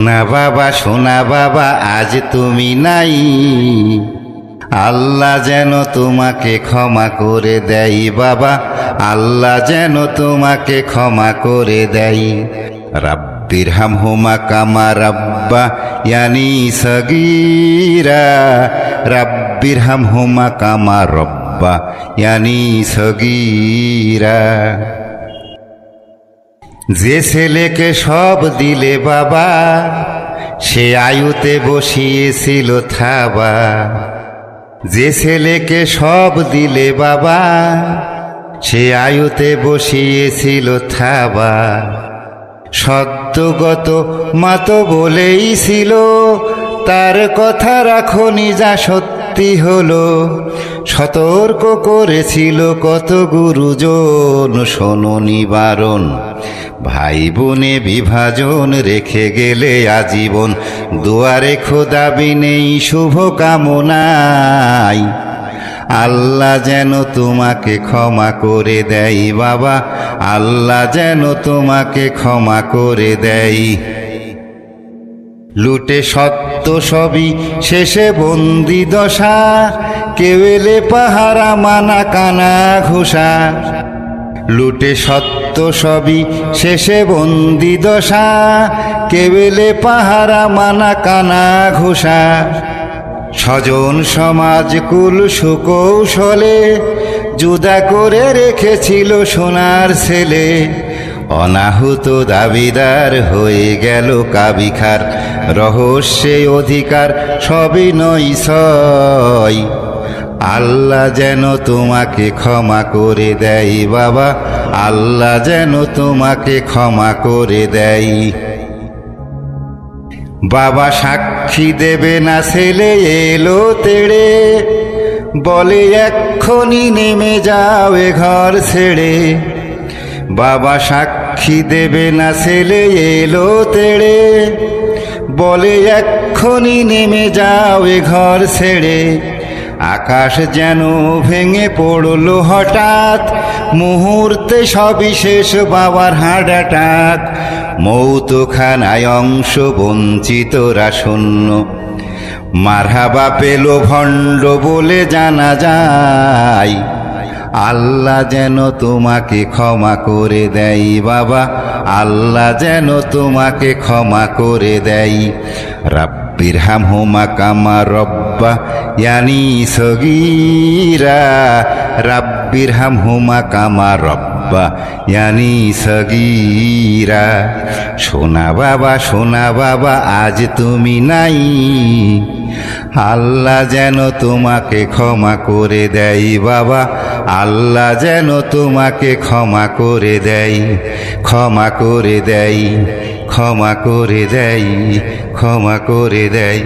না বাবা, শোনা বাবা, আজ তুমি নাই। আল্লাহ যেন তোমাকে ক্ষমা করে দেয় বাবা, আল্লাহ যেন তোমাকে ক্ষমা করে দেয়। রাব্বির হামহুমা কামা রাব্বা ইয়ানি সগীরা, রাব্বির হামহুমা কামা রাব্বা ইয়ানি সগীরা। যে ছেলেকে সব দিলে বাবা, সে আয়ুতে বসিয়েছিল থাবা। যে ছেলেকে সব দিলে বাবা, সে আয়ুতে বসিয়েছিল থাবা। সদ্যগত মাত বলেই ছিল, তার কথা রাখনি যা সত্যি হলো। সতর্ক করেছিল কত গুরুজন, শোনো নিবারণ। ভাই বোনে বিভাজন রেখে গেলে আজীবন, দুয়ারে খোদা বিনেই শুভ কামনাই। আল্লাহ যেন তোমাকে ক্ষমা করে দেয় বাবা, আল্লাহ যেন তোমাকে ক্ষমা করে দেয়। লুটে সত্য সবই শেষে বন্দি দশা, কেউ এলে পাহারা মানা কানা ঘোষা। লুটে সত্য সবই শেষে বন্দি দশা, কেউ এলে পাহারা মানা কানা ঘোষা। স্বজন সমাজ কুল সুকৌশলে জুদা করে রেখেছিল সোনার ছেলে। অনাহুত দাবিদার হয়ে গেল কাবিখার, রহস্যে অধিকার সবই নয় সয়। আল্লাহ যেন তোমাকে ক্ষমা করে দেয় বাবা, আল্লাহ যেন তোমাকে ক্ষমা করে দেয়। বাবা সাক্ষী দেবে না, ছেলে এলো তেড়ে, বলে এক্ষুনি নেমে যাও এ ঘর ছেড়ে। বাবা সাক্ষী দেবে না, ছেলে এলো তেড়ে, বলে এক্ষুনি নেমে যাও এ ঘর ছেড়ে। আকাশ যেন ভেঙে পড়লো হঠাৎ, মুহূর্তে সবই শেষ বাবার হার্ট অ্যাটাক। মৌতখানায় অংশ বঞ্চিতরা শূন্য, মারহাবা পেল ভণ্ড বলে জানা যায়। আল্লাহ যেন তোমাকে ক্ষমা করে দেয় বাবা, আল্লাহ যেন তোমাকে ক্ষমা করে দেয়। রাব্বির হামহুমা কামা রাব্বা ইয়ানি সগীরা, রাব্বির হামহুমা কামা রাব্বা ইয়ানি সগীরা। শোনা বাবা, শোনা বাবা, আজ তুমি নাই। আল্লাহ যেন তোমাকে ক্ষমা করে দেয় বাবা, আল্লাহ যেন তোমাকে ক্ষমা করে দেয়। ক্ষমা করে দেয়, ক্ষমা করে দেয়, ক্ষমা করে দেয়।